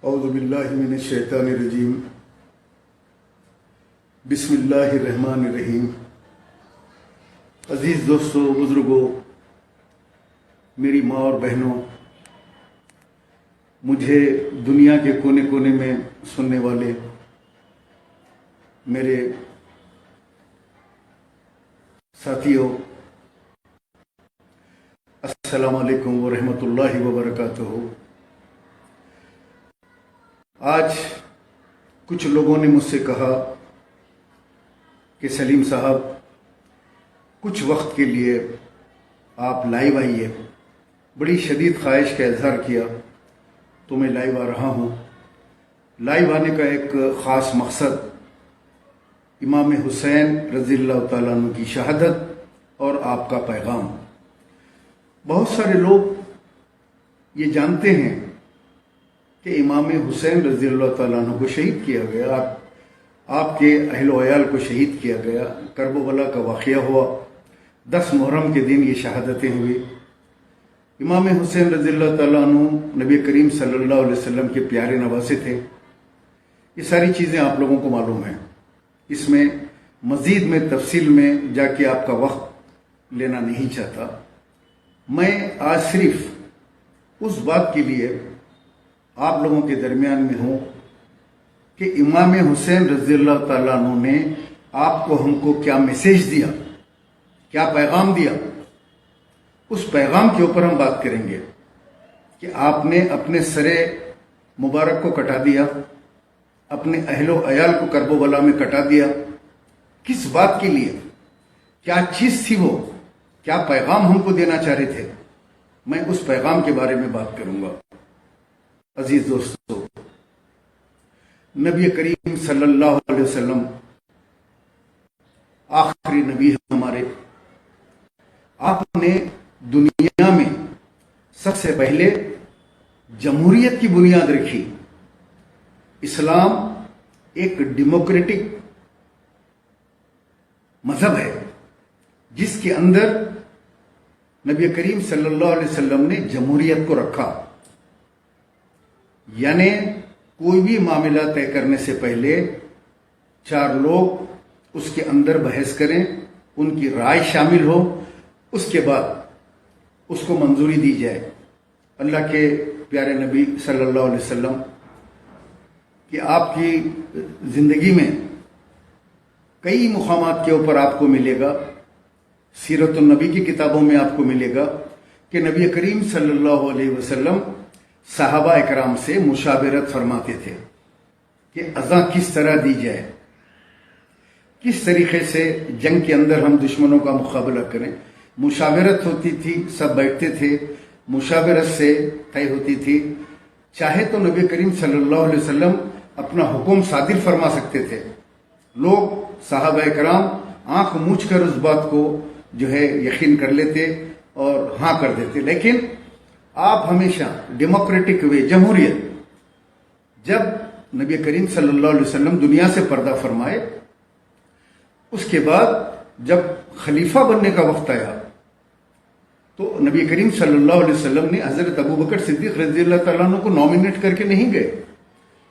اعوذ باللہ من الشیطان الرجیم بسم اللہ الرحمن الرحیم۔ عزیز دوستو، بزرگوں، میری ماں اور بہنوں، مجھے دنیا کے کونے کونے میں سننے والے میرے ساتھیوں، السلام علیکم ورحمۃ اللہ وبرکاتہ۔ آج کچھ لوگوں نے مجھ سے کہا کہ سلیم صاحب کچھ وقت کے لیے آپ لائیو آئیے، بڑی شدید خواہش کا اظہار کیا تو میں لائیو آ رہا ہوں۔ لائیو آنے کا ایک خاص مقصد امام حسین رضی اللہ تعالیٰ عنہ کی شہادت اور آپ کا پیغام۔ بہت سارے لوگ یہ جانتے ہیں کہ امام حسین رضی اللہ تعالیٰ عنہ کو شہید کیا گیا، آپ کے اہل و عیال کو شہید کیا گیا، کربلا کا واقعہ ہوا، 10 محرم کے دن یہ شہادتیں ہوئی۔ امام حسین رضی اللہ تعالیٰ عنہ نبی کریم صلی اللہ علیہ وسلم کے پیارے نواسے تھے۔ یہ ساری چیزیں آپ لوگوں کو معلوم ہیں، اس میں مزید میں تفصیل میں جا کے آپ کا وقت لینا نہیں چاہتا۔ میں آج صرف اس بات کے لیے آپ لوگوں کے درمیان میں ہوں کہ امام حسین رضی اللہ تعالیٰ عنہ نے آپ کو، ہم کو کیا میسیج دیا، کیا پیغام دیا، اس پیغام کے اوپر ہم بات کریں گے کہ آپ نے اپنے سر مبارک کو کٹا دیا، اپنے اہل و عیال کو کربلا میں کٹا دیا، کس بات کے لیے، کیا چیز تھی وہ، کیا پیغام ہم کو دینا چاہ رہے تھے، میں اس پیغام کے بارے میں بات کروں گا۔ عزیز دوستو، نبی کریم صلی اللہ علیہ وسلم آخری نبی ہے ہمارے۔ آپ نے دنیا میں سب سے پہلے جمہوریت کی بنیاد رکھی۔ اسلام ایک ڈیموکریٹک مذہب ہے جس کے اندر نبی کریم صلی اللہ علیہ وسلم نے جمہوریت کو رکھا، یعنی کوئی بھی معاملہ طے کرنے سے پہلے 4 لوگ اس کے اندر بحث کریں، ان کی رائے شامل ہو، اس کے بعد اس کو منظوری دی جائے۔ اللہ کے پیارے نبی صلی اللہ علیہ وسلم کہ آپ کی زندگی میں کئی مقامات کے اوپر آپ کو ملے گا، سیرت النبی کی کتابوں میں آپ کو ملے گا کہ نبی کریم صلی اللہ علیہ وسلم صحابہ اکرام سے مشاورت فرماتے تھے کہ اذان کس طرح دی جائے، کس طریقے سے جنگ کے اندر ہم دشمنوں کا مقابلہ کریں۔ مشاورت ہوتی تھی، سب بیٹھتے تھے، مشاورت سے طے ہوتی تھی۔ چاہے تو نبی کریم صلی اللہ علیہ وسلم اپنا حکم صادر فرما سکتے تھے، لوگ صحابہ اکرام آنکھ موچھ کر اس بات کو جو ہے یقین کر لیتے اور ہاں کر دیتے، لیکن آپ ہمیشہ ڈیموکریٹک وے، جمہوریت، جب نبی کریم صلی اللہ علیہ وسلم دنیا سے پردہ فرمائے، اس کے بعد جب خلیفہ بننے کا وقت آیا تو نبی کریم صلی اللہ علیہ وسلم نے حضرت ابوبکر صدیق رضی اللہ تعالیٰ عنہ کو نامینیٹ کر کے نہیں گئے،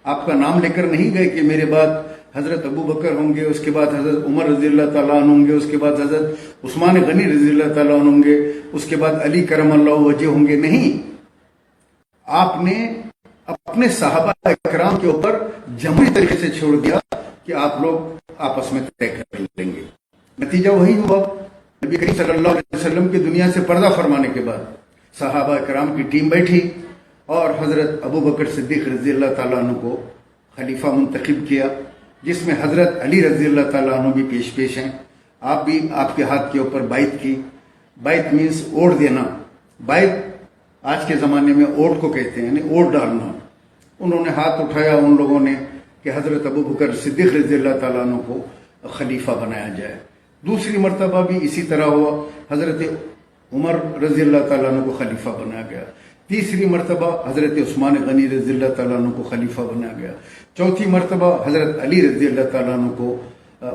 آپ کا نام لے کر نہیں گئے کہ میرے بعد حضرت ابوبکر ہوں گے، اس کے بعد حضرت عمر رضی اللہ تعالیٰ عنہ ہوں گے، اس کے بعد حضرت عثمان غنی رضی اللہ تعالیٰ عنہ ہوں گے، اس کے بعد علی کرم اللہ وجہ ہوں گے۔ نہیں، آپ نے اپنے صحابہ اکرام کے اوپر جمہوری طریقے سے چھوڑ دیا کہ آپ لوگ آپس میں طے کر لیں گے۔ نتیجہ وہی ہوا، نبی کریم صلی اللہ علیہ وسلم کی دنیا سے پردہ فرمانے کے بعد صحابہ اکرام کی ٹیم بیٹھی اور حضرت ابوبکر صدیق رضی اللہ تعالیٰ عنہ کو خلیفہ منتخب کیا، جس میں حضرت علی رضی اللہ تعالیٰ عنہ بھی پیش ہیں۔ آپ بھی آپ کے ہاتھ کے اوپر بیعت کی۔ بیعت مینس ووٹ دینا، بیعت آج کے زمانے میں ووٹ کو کہتے ہیں، یعنی ووٹ ڈالنا۔ انہوں نے ہاتھ اٹھایا ان لوگوں نے کہ حضرت ابوبکر صدیق رضی اللہ تعالیٰ عنہ کو خلیفہ بنایا جائے۔ دوسری مرتبہ بھی اسی طرح ہوا، حضرت عمر رضی اللہ تعالیٰ عنہ کو خلیفہ بنایا گیا۔ تیسری مرتبہ حضرت عثمان غنی رضی اللہ تعالیٰ عنہ کو خلیفہ بنایا گیا۔ چوتھی مرتبہ حضرت علی رضی اللہ تعالیٰ عنہ کو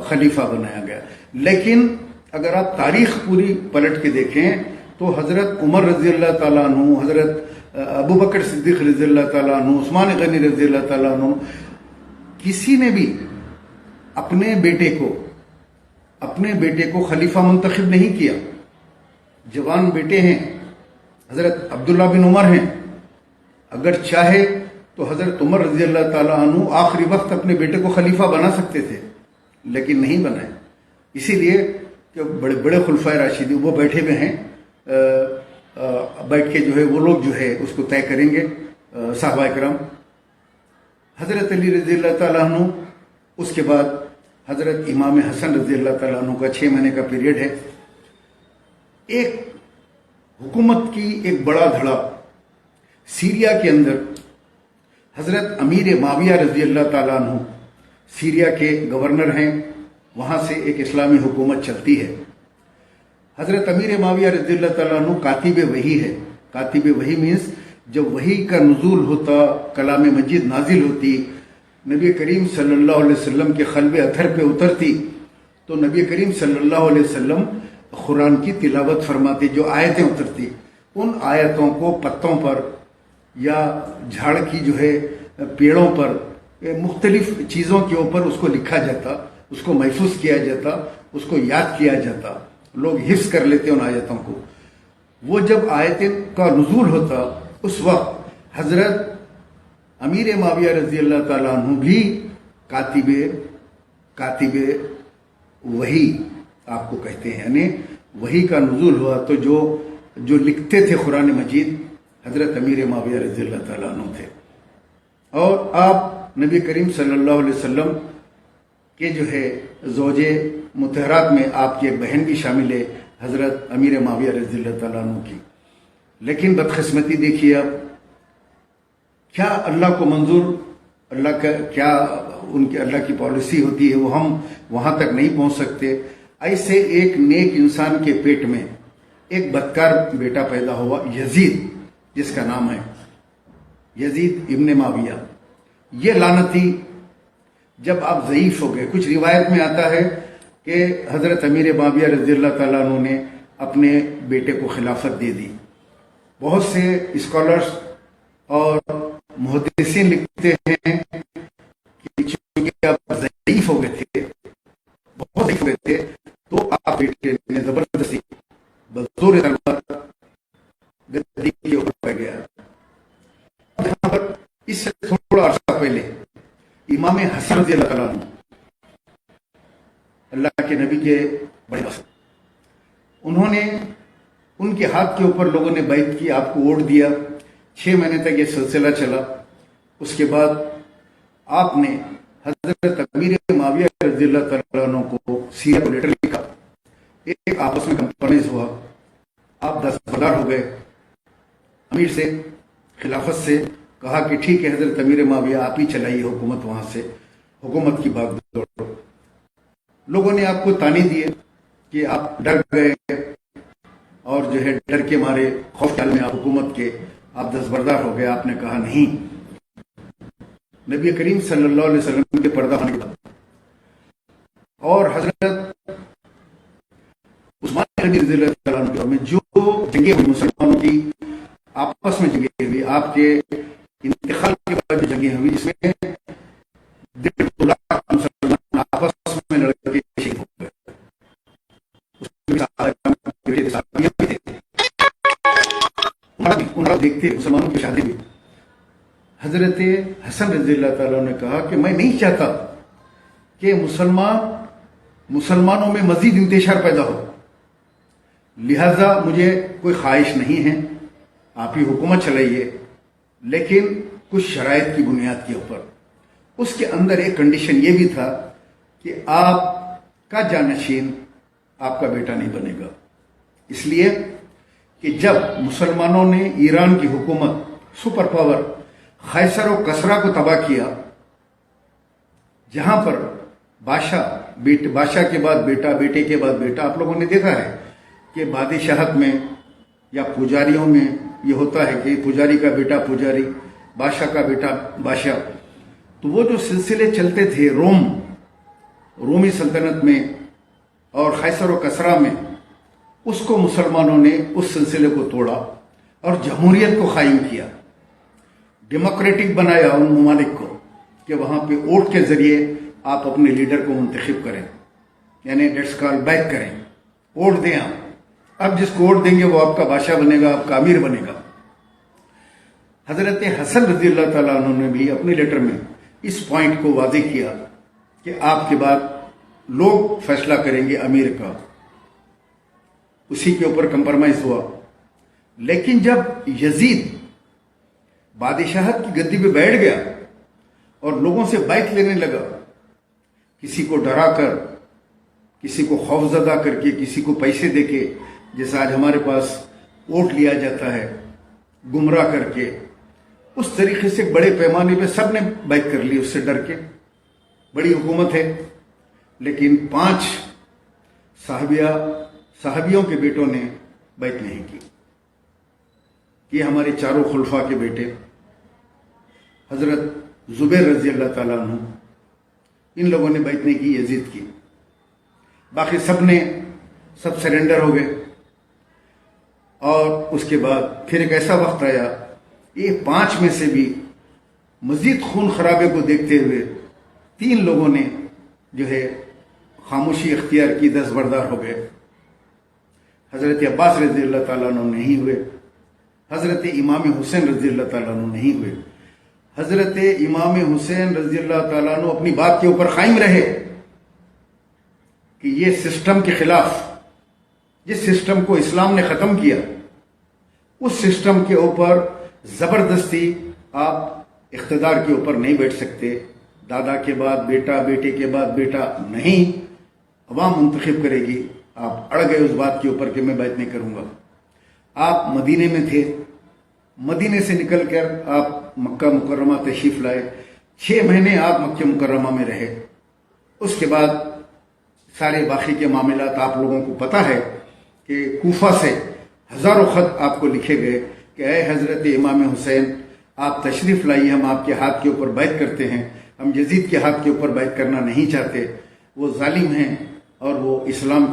خلیفہ بنایا گیا۔ لیکن اگر آپ تاریخ پوری پلٹ کے دیکھیں تو حضرت عمر رضی اللہ تعالیٰ عنہ، حضرت ابو بکر صدیق رضی اللہ تعالیٰ عنہ، عثمان غنی رضی اللہ تعالیٰ عنہ، کسی نے بھی اپنے بیٹے کو خلیفہ منتخب نہیں کیا. جوان بیٹے ہیں، حضرت عبداللہ بن عمر ہیں، اگر چاہے تو حضرت عمر رضی اللہ تعالیٰ عنہ آخری وقت اپنے بیٹے کو خلیفہ بنا سکتے تھے، لیکن نہیں بنائے. اسی لیے کہ بڑے بڑے خلفائے راشدین وہ بیٹھے ہوئے ہیں، بیٹھ کے جو ہے وہ لوگ جو ہے اس کو طے کریں گے. صحابہ کرام، حضرت علی رضی اللہ تعالیٰ عنہ، اس کے بعد حضرت امام حسن رضی اللہ تعالیٰ عنہ کا 6 مہینے کا پیریڈ ہے. ایک حکومت کی ایک بڑا دھڑا سیریا کے اندر، حضرت امیر معاویہ رضی اللہ تعالیٰ عنہ سیریا کے گورنر ہیں، وہاں سے ایک اسلامی حکومت چلتی ہے. حضرت امیر معاویہ رضی اللہ تعالیٰ عنہ کاتب وحی ہے. کاتب وحی مینس جب وحی کا نزول ہوتا، کلام مجید نازل ہوتی، نبی کریم صلی اللہ علیہ وسلم کے قلب اطہر پہ اترتی، تو نبی کریم صلی اللہ علیہ وسلم قرآن کی تلاوت فرماتے. جو آیتیں اترتی، ان آیتوں کو پتوں پر یا جھاڑ کی جو ہے پیڑوں پر، مختلف چیزوں کے اوپر اس کو لکھا جاتا، اس کو محفوظ کیا جاتا، اس کو یاد کیا جاتا. لوگ حفظ کر لیتے ان آیتوں کو. وہ جب آیتیں کا نزول ہوتا، اس وقت حضرت امیر معاویہ رضی اللہ تعالیٰ عنہ بھی کاتب وحی آپ کو کہتے ہیں، یعنی وحی کا نزول ہوا تو جو لکھتے تھے قرآن مجید، حضرت امیر معاویہ رضی اللہ تعالیٰ عنہ تھے. اور آپ نبی کریم صلی اللہ علیہ وسلم کے جو ہے زوجے مطہرات میں آپ کی ایک بہن بھی شامل ہے، حضرت امیر معاویہ رضی اللہ تعالیٰ عنہ کی. لیکن بدقسمتی دیکھیے اب کیا اللہ کو منظور، اللہ کا کیا ان کی اللہ کی پالیسی ہوتی ہے، وہ ہم وہاں تک نہیں پہنچ سکتے. ایسے ایک نیک انسان کے پیٹ میں ایک بدکار بیٹا پیدا ہوا، یزید جس کا نام ہے، یزید ابن معاویہ. یہ لعنتی جب آپ ضعیف ہو گئے، کچھ روایت میں آتا ہے کہ حضرت امیر معاویہ رضی اللہ تعالیٰ عنہ نے اپنے بیٹے کو خلافت دے دی. بہت سے اسکالرز اور محدثین لکھتے ہیں کہ چونکہ آپ ضعیف ہو گئے تھے، بہت ضعیف ہو گئے تھے، تو آپ بیٹے نے زبردستی بزور تلوار گدی کے اوپر گیا. یہاں پر اس سے تھوڑا عرصہ پہلے امام حسن رضی اللہ تعالیٰ عنہ، اللہ کے نبی کے بڑے دوست، انہوں نے ان کے ہاتھ کے اوپر لوگوں نے بیعت کی، آپ کو ووٹ دیا. 6 مہینے تک یہ سلسلہ چلا. اس کے بعد آپ نے حضرت امیر معاویہ رضی اللہ تعالیٰ عنہ کو سیریا کو لیٹر لکھا. ایک آپس میں کمپرومائز ہوا، آپ دستبردار ہو گئے. امیر سے، خلافت سے کہا کہ ٹھیک ہے حضرت امیر معاویہ آپ ہی چلائیے حکومت، وہاں سے حکومت کی بھاگ دوڑ. لوگوں نے آپ کو تانے دیے کہ آپ ڈر گئے اور جو ہے ڈر کے مارے خوف ڈال میں آپ حکومت کے آپ دستبردار ہو گئے. آپ نے کہا نہیں، نبی کریم صلی اللہ علیہ وسلم کے پردہ ہونے کے بعد اور حضرت عثمان غنی رضی اللہ تعالیٰ عنہ میں جو جنگیں ہوئی، مسلمانوں کی آپس میں جنگیں ہوئی، آپ کے انتقال کے بعد جو جنگیں ہوئی، جس میں 1.5 لاکھ مسلمان آپس میں لڑ کے شہید ہو گئے. دیکھتے مسلمانوں کی شادی میں حضرت حسن رضی اللہ تعالیٰ نے کہا کہ میں نہیں چاہتا کہ مسلمانوں میں مزید انتشار پیدا ہو، لہذا مجھے کوئی خواہش نہیں ہے، آپ ہی حکومت چلائیے، لیکن کچھ شرائط کی بنیاد کے اوپر. اس کے اندر ایک کنڈیشن یہ بھی تھا کہ آپ کا جانشین آپ کا بیٹا نہیں بنے گا. اس لیے کہ جب مسلمانوں نے ایران کی حکومت سپر پاور قیصر و کسریٰ کو تباہ کیا، جہاں پر بادشاہ کے بعد بیٹا، بیٹے کے بعد بیٹا، آپ لوگوں نے دیکھا ہے کہ بادشاہت میں یا پجاریوں میں یہ ہوتا ہے کہ پجاری کا بیٹا پجاری، بادشاہ کا بیٹا بادشاہ. تو وہ جو سلسلے چلتے تھے رومی سلطنت میں اور قیصر و کسریٰ میں، اس کو مسلمانوں نے اس سلسلے کو توڑا اور جمہوریت کو قائم کیا، ڈیموکریٹک بنایا ان ممالک کو کہ وہاں پہ ووٹ کے ذریعے آپ اپنے لیڈر کو منتخب کریں، یعنی لیٹس کال بیک کریں، ووٹ دیں آپ، اب جس کو ووٹ دیں گے وہ آپ کا بادشاہ بنے گا، آپ کا امیر بنے گا۔ حضرت حسن رضی اللہ تعالیٰ عنہ نے بھی اپنے لیٹر میں اس پوائنٹ کو واضح کیا کہ آپ کے بعد لوگ فیصلہ کریں گے امیر کا، اسی کے اوپر کمپرمائز ہوا۔ لیکن جب یزید بادشاہت کی گدی پہ بیٹھ گیا اور لوگوں سے بیعت لینے لگا، کسی کو ڈرا کر، کسی کو خوف زدہ کر کے، کسی کو پیسے دے کے، جیسا آج ہمارے پاس ووٹ لیا جاتا ہے، گمراہ کر کے، اس طریقے سے بڑے پیمانے پہ سب نے بیعت کر لی اس سے ڈر کے۔ بڑی حکومت ہے، لیکن 5 صحابیوں کے بیٹوں نے بیعت نہیں کی۔ یہ ہمارے چاروں خلفاء کے بیٹے حضرت زبیر رضی اللہ تعالیٰ عنہ، ان لوگوں نے بیعت نہیں کی، یزید کی۔ باقی سب سرنڈر ہو گئے۔ اور اس کے بعد پھر ایک ایسا وقت آیا، یہ 5 میں سے بھی مزید خون خرابے کو دیکھتے ہوئے 3 لوگوں نے جو ہے خاموشی اختیار کی، دستبردار ہو گئے۔ حضرت عباس رضی اللہ تعالیٰ عنہ نہیں ہوئے، حضرت امام حسین رضی اللہ تعالیٰ عنہ نہیں ہوئے۔ حضرت امام حسین رضی اللہ تعالیٰ عنہ اپنی بات کے اوپر قائم رہے کہ یہ سسٹم کے خلاف، جس سسٹم کو اسلام نے ختم کیا، اس سسٹم کے اوپر زبردستی آپ اقتدار کے اوپر نہیں بیٹھ سکتے۔ دادا کے بعد بیٹا، بیٹے کے بعد بیٹا نہیں، عوام منتخب کرے گی۔ آپ اڑ گئے اس بات کے اوپر کہ میں بیعت نہیں کروں گا۔ آپ مدینے میں تھے، مدینے سے نکل کر آپ مکہ مکرمہ تشریف لائے، 6 مہینے آپ مکہ مکرمہ میں رہے۔ اس کے بعد سارے باقی کے معاملات آپ لوگوں کو پتہ ہے کہ کوفہ سے ہزاروں خط آپ کو لکھے گئے کہ اے حضرت امام حسین، آپ تشریف لائیے، ہم آپ کے ہاتھ کے اوپر بیعت کرتے ہیں، ہم یزید کے ہاتھ کے اوپر بیعت کرنا نہیں چاہتے، وہ ظالم ہیں اور وہ اسلام